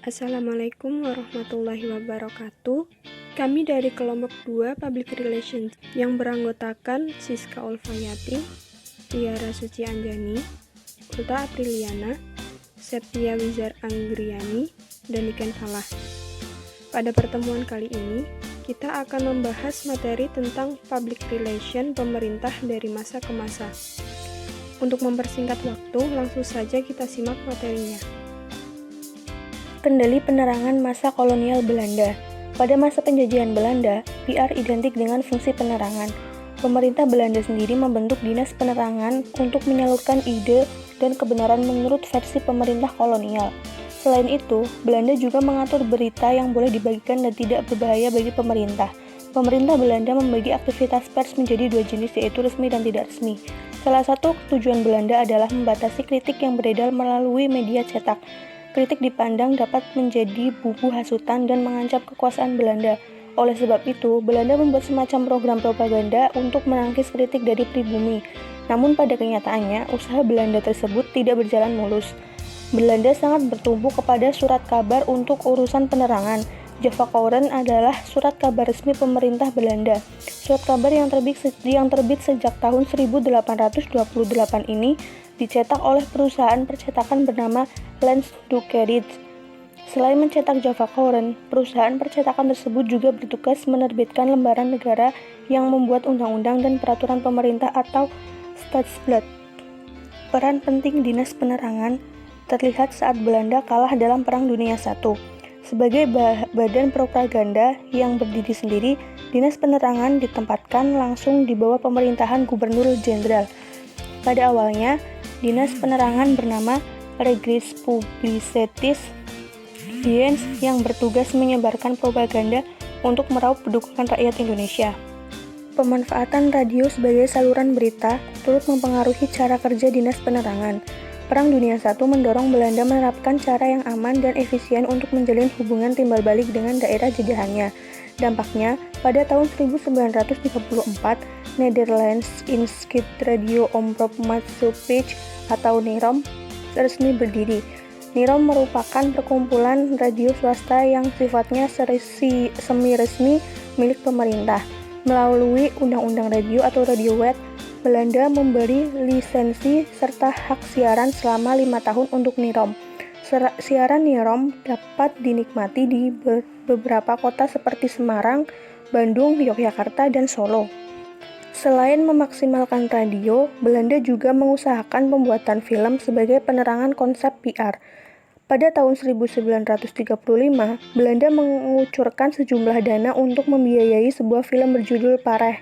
Assalamualaikum warahmatullahi wabarakatuh. Kami dari kelompok 2 Public Relations yang beranggotakan Siska Ulfayati, Tiara Suci Anjani, Ulta Apriliana, Septia Wizar Anggriani, dan Niken Falah. Pada pertemuan kali ini, kita akan membahas materi tentang public relation pemerintah dari masa ke masa. Untuk mempersingkat waktu, langsung saja kita simak materinya. Kendali penerangan masa kolonial Belanda. Pada masa penjajahan Belanda, PR identik dengan fungsi penerangan. Pemerintah Belanda sendiri membentuk dinas penerangan untuk menyalurkan ide dan kebenaran menurut versi pemerintah kolonial. Selain itu, Belanda juga mengatur berita yang boleh dibagikan dan tidak berbahaya bagi pemerintah. Pemerintah Belanda membagi aktivitas pers menjadi dua jenis, yaitu resmi dan tidak resmi. Salah satu tujuan Belanda adalah membatasi kritik yang beredar melalui media cetak. Kritik dipandang dapat menjadi bumbu hasutan dan mengancam kekuasaan Belanda. Oleh sebab itu, Belanda membuat semacam program propaganda untuk menangkis kritik dari pribumi. Namun pada kenyataannya, usaha Belanda tersebut tidak berjalan mulus. Belanda sangat bertumpu kepada surat kabar untuk urusan penerangan. Java Courant adalah surat kabar resmi pemerintah Belanda. Surat kabar yang terbit sejak tahun 1828 ini dicetak oleh perusahaan percetakan bernama Lens du Carré. Selain mencetak Java Courant, perusahaan percetakan tersebut juga bertugas menerbitkan lembaran negara yang membuat undang-undang dan peraturan pemerintah atau Staatsblad. Peran penting dinas penerangan terlihat saat Belanda kalah dalam Perang Dunia I. Sebagai badan propaganda yang berdiri sendiri, dinas penerangan ditempatkan langsung di bawah pemerintahan gubernur jenderal. Pada awalnya, dinas penerangan bernama Regis Publicitatis Diens yang bertugas menyebarkan propaganda untuk meraup dukungan rakyat Indonesia. Pemanfaatan radio sebagai saluran berita turut mempengaruhi cara kerja dinas penerangan. Perang Dunia I mendorong Belanda menerapkan cara yang aman dan efisien untuk menjalin hubungan timbal balik dengan daerah jajahannya. Dampaknya, pada tahun 1934, Nederlands Instituut Radio Omroep Maatschappij atau NIROM resmi berdiri. NIROM merupakan perkumpulan radio swasta yang sifatnya semi-resmi milik pemerintah. Melalui Undang-Undang Radio atau Radiowet, Belanda memberi lisensi serta hak siaran selama 5 tahun untuk NIROM. Siaran NIROM dapat dinikmati di beberapa kota seperti Semarang, Bandung, Yogyakarta, dan Solo. Selain memaksimalkan radio, Belanda juga mengusahakan pembuatan film sebagai penerangan konsep PR. Pada tahun 1935, Belanda mengucurkan sejumlah dana untuk membiayai sebuah film berjudul Pareh.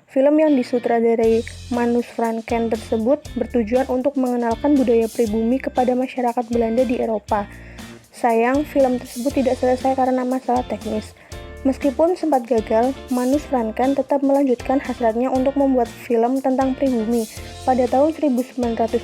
Film yang disutradarai Manus Franken tersebut bertujuan untuk mengenalkan budaya pribumi kepada masyarakat Belanda di Eropa. Sayang, film tersebut tidak selesai karena masalah teknis. Meskipun sempat gagal, Manus Franken tetap melanjutkan hasratnya untuk membuat film tentang pribumi. Pada tahun 1937,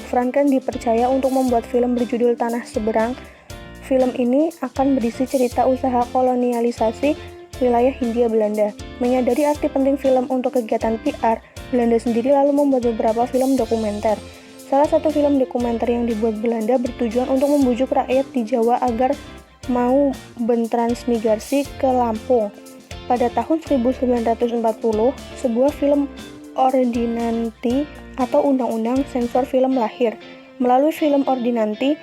Franken dipercaya untuk membuat film berjudul Tanah Seberang. Film ini akan berisi cerita usaha kolonialisasi wilayah Hindia Belanda. Menyadari arti penting film untuk kegiatan PR, Belanda sendiri lalu membuat beberapa film dokumenter. Salah satu film dokumenter yang dibuat Belanda bertujuan untuk membujuk rakyat di Jawa agar mau bertransmigrasi ke Lampung. Pada tahun 1940, sebuah film Ordinanti atau Undang-Undang Sensor Film lahir. Melalui film Ordinanti,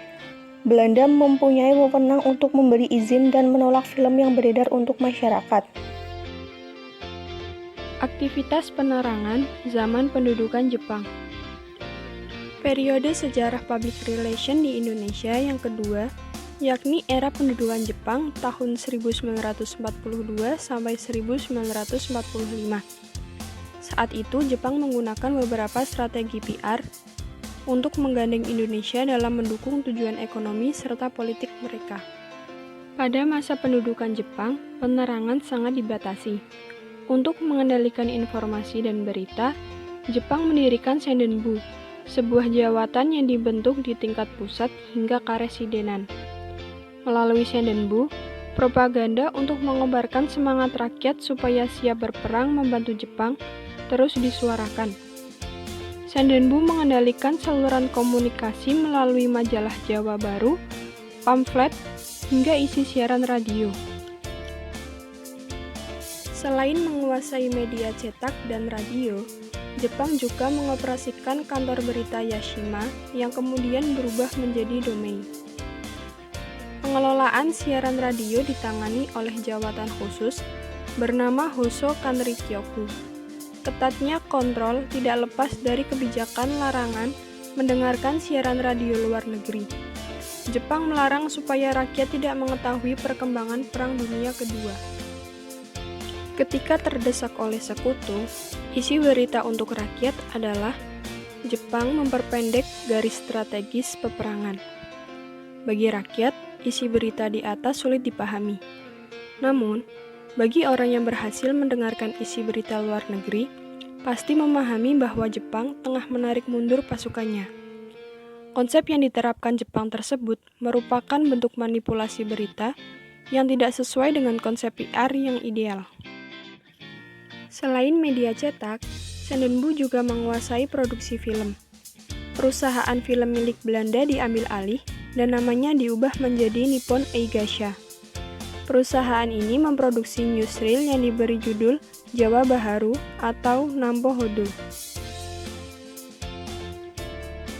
Belanda mempunyai wewenang untuk memberi izin dan menolak film yang beredar untuk masyarakat. Aktivitas penerangan zaman pendudukan Jepang. Periode sejarah public relation di Indonesia yang kedua, yakni era pendudukan Jepang tahun 1942 sampai 1945. Saat itu Jepang menggunakan beberapa strategi PR untuk menggandeng Indonesia dalam mendukung tujuan ekonomi serta politik mereka. Pada masa pendudukan Jepang, penerangan sangat dibatasi. Untuk mengendalikan informasi dan berita, Jepang mendirikan Sendenbu, sebuah jawatan yang dibentuk di tingkat pusat hingga karesidenan. Melalui Sendenbu, propaganda untuk mengobarkan semangat rakyat supaya siap berperang membantu Jepang terus disuarakan. Sendenbu mengendalikan saluran komunikasi melalui majalah Jawa Baru, pamflet, hingga isi siaran radio. Selain menguasai media cetak dan radio, Jepang juga mengoperasikan kantor berita Yashima yang kemudian berubah menjadi domain. Pengelolaan siaran radio ditangani oleh jawatan khusus bernama Hoso Kanrikyoku. Ketatnya kontrol tidak lepas dari kebijakan larangan mendengarkan siaran radio luar negeri. Jepang melarang supaya rakyat tidak mengetahui perkembangan Perang Dunia Kedua. Ketika terdesak oleh sekutu, isi berita untuk rakyat adalah Jepang memperpendek garis strategis peperangan. Bagi rakyat, isi berita di atas sulit dipahami. Namun, bagi orang yang berhasil mendengarkan isi berita luar negeri, pasti memahami bahwa Jepang tengah menarik mundur pasukannya. Konsep yang diterapkan Jepang tersebut merupakan bentuk manipulasi berita yang tidak sesuai dengan konsep PR yang ideal. Selain media cetak, Sendenbu juga menguasai produksi film. Perusahaan film milik Belanda diambil alih dan namanya diubah menjadi Nippon Eigasha. Perusahaan ini memproduksi newsreel yang diberi judul Jawa Baharu atau Nampo Hodo.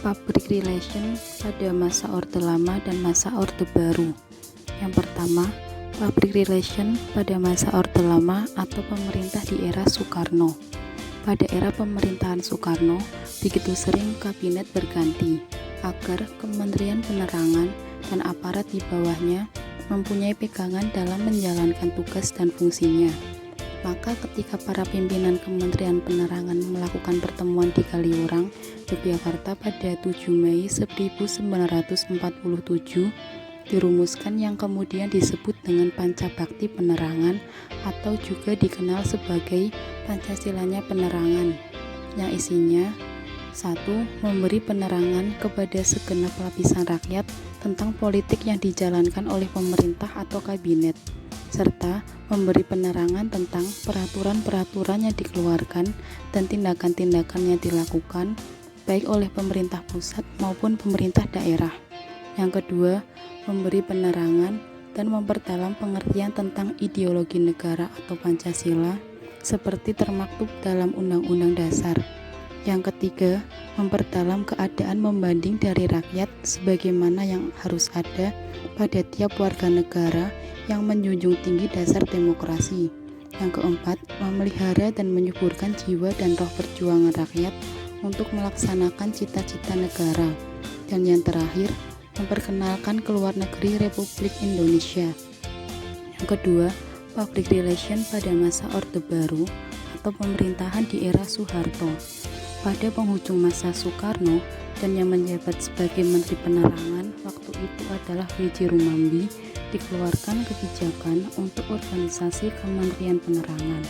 Public relation pada masa Orde Lama dan masa Orde Baru. Yang pertama, public relation pada masa Orde Lama atau pemerintah di era Soekarno. Pada era pemerintahan Soekarno, begitu sering kabinet berganti agar Kementerian Penerangan dan aparat di bawahnya mempunyai pegangan dalam menjalankan tugas dan fungsinya. Maka ketika para pimpinan Kementerian Penerangan melakukan pertemuan di Kaliurang, Yogyakarta pada 7 Mei 1947, dirumuskan yang kemudian disebut dengan Pancabakti Penerangan atau juga dikenal sebagai Pancasilanya Penerangan, yang isinya 1. Memberi penerangan kepada segenap lapisan rakyat tentang politik yang dijalankan oleh pemerintah atau kabinet, serta memberi penerangan tentang peraturan-peraturan yang dikeluarkan dan tindakan-tindakan yang dilakukan baik oleh pemerintah pusat maupun pemerintah daerah. Yang kedua, memberi penerangan dan memperdalam pengertian tentang ideologi negara atau Pancasila seperti termaktub dalam Undang-Undang Dasar. Yang ketiga, memperdalam keadaan membanding dari rakyat sebagaimana yang harus ada pada tiap warga negara yang menjunjung tinggi dasar demokrasi. Yang keempat, memelihara dan menyuburkan jiwa dan roh perjuangan rakyat untuk melaksanakan cita-cita negara. Dan yang terakhir, memperkenalkan ke luar negeri Republik Indonesia. Yang kedua, public relation pada masa Orde Baru atau pemerintahan di era Soeharto. Pada penghujung masa Soekarno dan yang menjabat sebagai Menteri Penerangan waktu itu adalah W.J. Rumambi, dikeluarkan kebijakan untuk organisasi Kementerian Penerangan.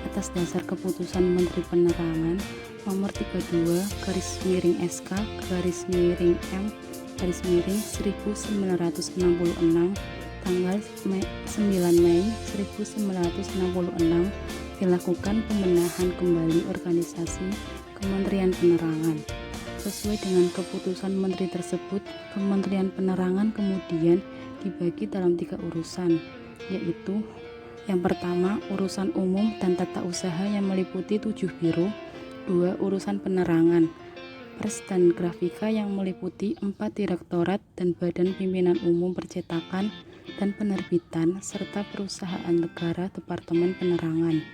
Atas dasar keputusan Menteri Penerangan nomor 32/M/1966 tanggal 9 Mei 1966 dilakukan pembenahan kembali organisasi Kementerian Penerangan. Sesuai dengan keputusan menteri tersebut, Kementerian Penerangan kemudian dibagi dalam 3 urusan, yaitu yang pertama, urusan umum dan tata usaha yang meliputi 7 biro. 2. Urusan penerangan, pers dan grafika yang meliputi 4 direktorat dan badan pimpinan umum percetakan dan penerbitan serta perusahaan negara Departemen Penerangan.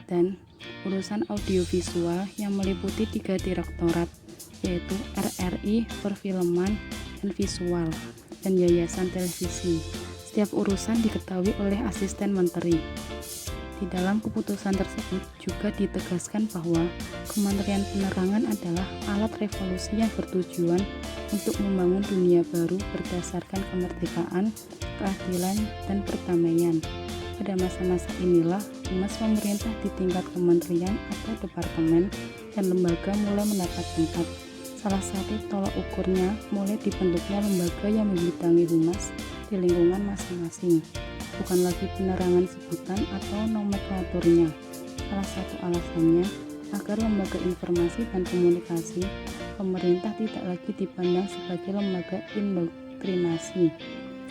Dan urusan audiovisual yang meliputi 3 direktorat, yaitu RRI, Perfilman, dan Visual, dan Yayasan Televisi. Setiap urusan diketahui oleh asisten menteri. Di dalam keputusan tersebut juga ditegaskan bahwa Kementerian Penerangan adalah alat revolusi yang bertujuan untuk membangun dunia baru berdasarkan kemerdekaan, keadilan, dan perdamaian. Pada masa-masa inilah humas pemerintah di tingkat kementerian atau departemen dan lembaga mulai mendapat tempat. Salah satu tolak ukurnya mulai dibentuknya lembaga yang membidangi humas di lingkungan masing-masing, bukan lagi penerangan sebutan atau nomenklaturnya. Salah satu alasannya agar lembaga informasi dan komunikasi pemerintah tidak lagi dipandang sebagai lembaga indoktrinasi,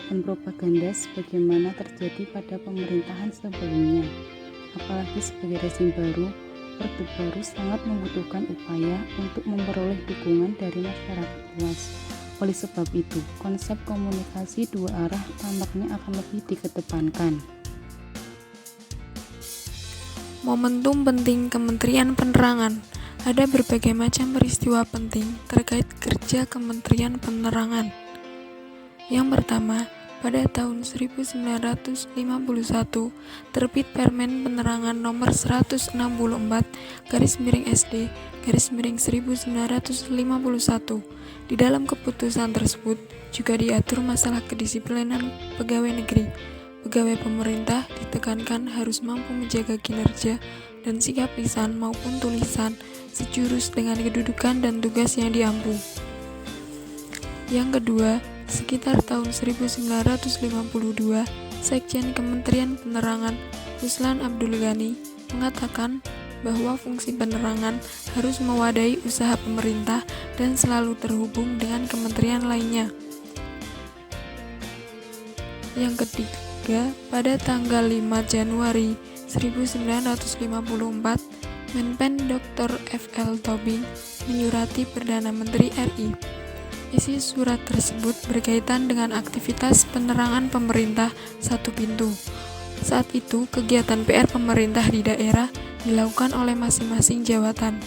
dan propaganda sebagaimana terjadi pada pemerintahan sebelumnya. Apalagi sebagai rezim baru, Orde Baru sangat membutuhkan upaya untuk memperoleh dukungan dari masyarakat luas. Oleh sebab itu, konsep komunikasi dua arah tampaknya akan lebih dikedepankan. Momentum penting Kementerian Penerangan. Ada berbagai macam peristiwa penting terkait kerja Kementerian Penerangan. Yang pertama, pada tahun 1951, terbit Permen Penerangan Nomor 164/SD/1951. Di dalam keputusan tersebut juga diatur masalah kedisiplinan pegawai negeri. Pegawai pemerintah ditekankan harus mampu menjaga kinerja dan sikap lisan maupun tulisan sejurus dengan kedudukan dan tugas yang diampu. Yang kedua, sekitar tahun 1952, Sekjen Kementerian Penerangan Ruslan Abdul Ghani mengatakan bahwa fungsi penerangan harus mewadahi usaha pemerintah dan selalu terhubung dengan kementerian lainnya. Yang ketiga, pada tanggal 5 Januari 1954, Menpen Dr. F.L. Tobing menyurati Perdana Menteri RI. Isi surat tersebut berkaitan dengan aktivitas penerangan pemerintah satu pintu. Saat itu, kegiatan PR pemerintah di daerah dilakukan oleh masing-masing jabatan.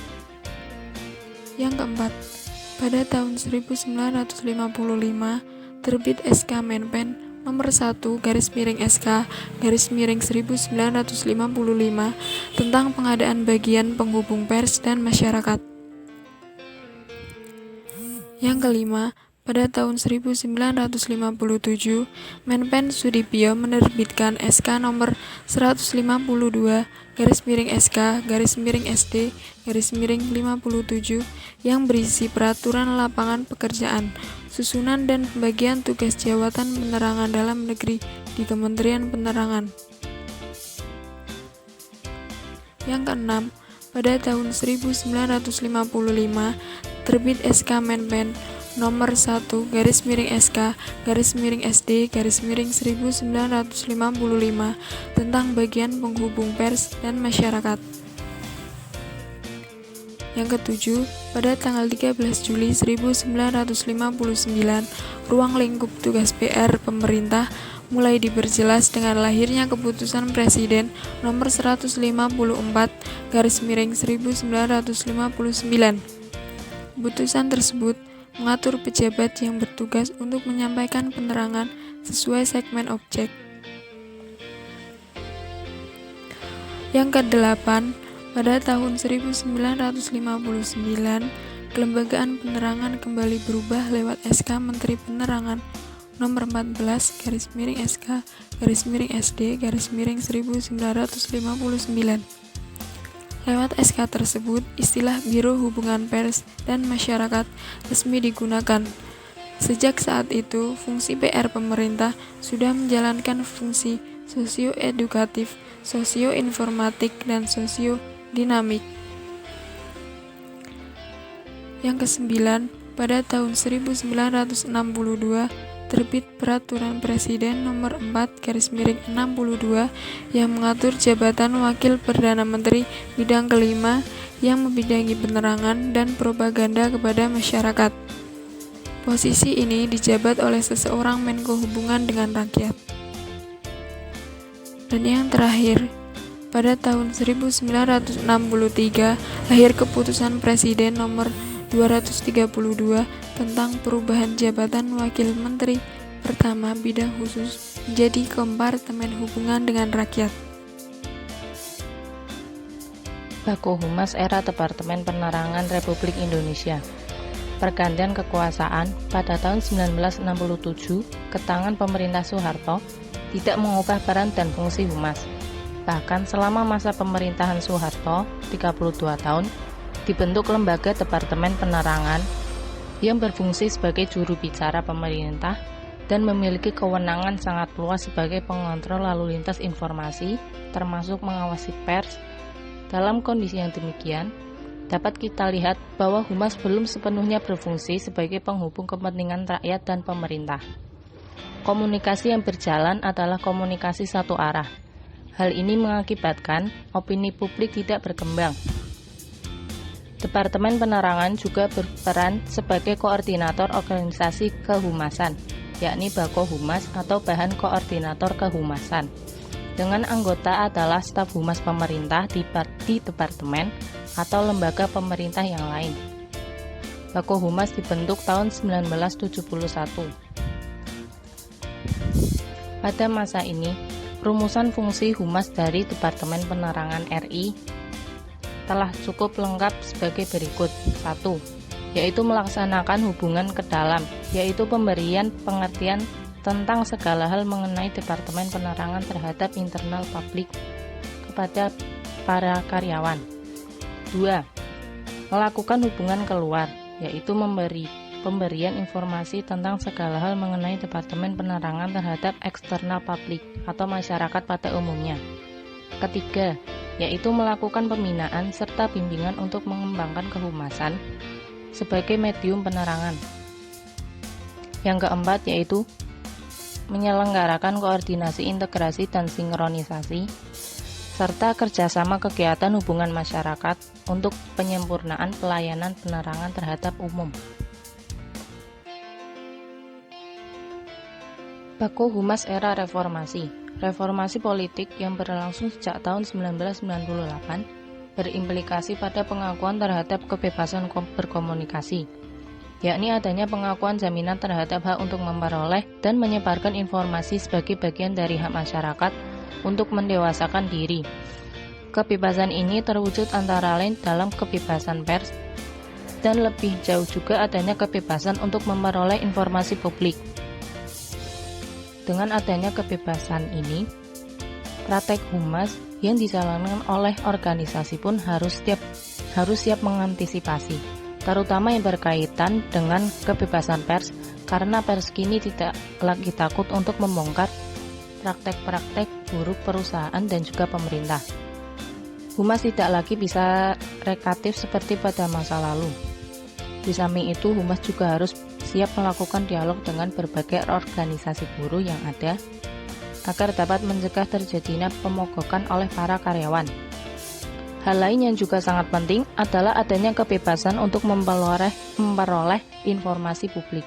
Yang keempat, pada tahun 1955, terbit SK Menpen Nomor 1/SK/1955 tentang pengadaan bagian penghubung pers dan masyarakat. Yang kelima, pada tahun 1957, Menpen Sudipyo menerbitkan SK Nomor 152/SK/SD/57 yang berisi peraturan lapangan pekerjaan, susunan dan pembagian tugas jabatan penerangan dalam negeri di Kementerian Penerangan. Yang keenam, pada tahun 1955, terbit SK Menpen Nomor 1/SD/1955 tentang bagian penghubung pers dan masyarakat. Yang ketujuh, pada tanggal 13 Juli 1959, ruang lingkup tugas PR pemerintah mulai diperjelas dengan lahirnya Keputusan Presiden Nomor 154/1959. Keputusan tersebut mengatur pejabat yang bertugas untuk menyampaikan penerangan sesuai segmen objek. Yang kedelapan, pada tahun 1959, Kelembagaan Penerangan kembali berubah lewat SK Menteri Penerangan Nomor 14/SK/SD/1959. Lewat SK tersebut, istilah Biro Hubungan Pers dan Masyarakat resmi digunakan. Sejak saat itu, fungsi PR pemerintah sudah menjalankan fungsi sosio-edukatif, sosio-informatik, dan sosio-dinamik. Yang kesembilan, pada tahun 1962, terbit Peraturan Presiden Nomor 4/62 yang mengatur jabatan Wakil Perdana Menteri bidang kelima yang membidangi penerangan dan propaganda kepada masyarakat. Posisi ini dijabat oleh seseorang Menko Hubungan dengan Rakyat. Dan yang terakhir, pada tahun 1963 lahir Keputusan Presiden Nomor 232 tentang perubahan jabatan Wakil Menteri Pertama Bidang Khusus menjadi Kompartemen Hubungan dengan Rakyat. Baku Humas era Departemen Penerangan Republik Indonesia. Pergantian kekuasaan pada tahun 1967 ke tangan pemerintah Soeharto tidak mengubah peran dan fungsi Humas. Bahkan selama masa pemerintahan Soeharto, 32 tahun, dibentuk lembaga Departemen Penerangan yang berfungsi sebagai juru bicara pemerintah dan memiliki kewenangan sangat luas sebagai pengontrol lalu lintas informasi, termasuk mengawasi pers. Dalam kondisi yang demikian, dapat kita lihat bahwa Humas belum sepenuhnya berfungsi sebagai penghubung kepentingan rakyat dan pemerintah. Komunikasi yang berjalan adalah komunikasi satu arah. Hal ini mengakibatkan opini publik tidak berkembang. Departemen Penerangan juga berperan sebagai koordinator organisasi kehumasan, yakni Bako Humas atau Bahan Koordinator Kehumasan. Dengan anggota adalah staf humas pemerintah di departemen atau lembaga pemerintah yang lain. Bako Humas dibentuk tahun 1971. Pada masa ini, rumusan fungsi humas dari Departemen Penerangan RI telah cukup lengkap sebagai berikut. 1. Yaitu melaksanakan hubungan ke dalam, yaitu pemberian pengertian tentang segala hal mengenai Departemen Penerangan terhadap internal publik kepada para karyawan. 2. Melakukan hubungan keluar, yaitu pemberian informasi tentang segala hal mengenai Departemen Penerangan terhadap eksternal publik atau masyarakat pada umumnya. 3. Yaitu melakukan pembinaan serta bimbingan untuk mengembangkan kehumasan sebagai medium penerangan. Yang keempat yaitu menyelenggarakan koordinasi, integrasi, dan sinkronisasi serta kerjasama kegiatan hubungan masyarakat untuk penyempurnaan pelayanan penerangan terhadap umum. Bako Humas era reformasi. Reformasi politik yang berlangsung sejak tahun 1998 berimplikasi pada pengakuan terhadap kebebasan berkomunikasi, yakni adanya pengakuan jaminan terhadap hak untuk memperoleh dan menyebarkan informasi sebagai bagian dari hak masyarakat untuk mendewasakan diri. Kebebasan ini terwujud antara lain dalam kebebasan pers dan lebih jauh juga adanya kebebasan untuk memperoleh informasi publik. Dengan adanya kebebasan ini, praktek humas yang dijalankan oleh organisasi pun harus siap mengantisipasi, terutama yang berkaitan dengan kebebasan pers, karena pers kini tidak lagi takut untuk membongkar praktek-praktek buruk perusahaan dan juga pemerintah. Humas tidak lagi bisa reaktif seperti pada masa lalu. Di samping itu, Humas juga harus siap melakukan dialog dengan berbagai organisasi buruh yang ada agar dapat mencegah terjadinya pemogokan oleh para karyawan. Hal lain yang juga sangat penting adalah adanya kebebasan untuk memperoleh informasi publik.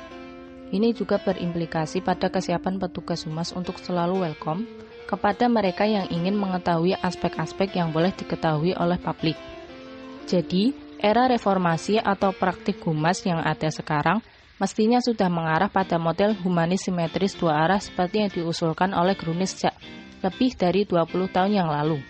Ini juga berimplikasi pada kesiapan petugas Humas untuk selalu welcome kepada mereka yang ingin mengetahui aspek-aspek yang boleh diketahui oleh publik. Jadi, era reformasi atau praktik Humas yang ada sekarang mestinya sudah mengarah pada model humanis simetris dua arah seperti yang diusulkan oleh Grunis sejak lebih dari 20 tahun yang lalu.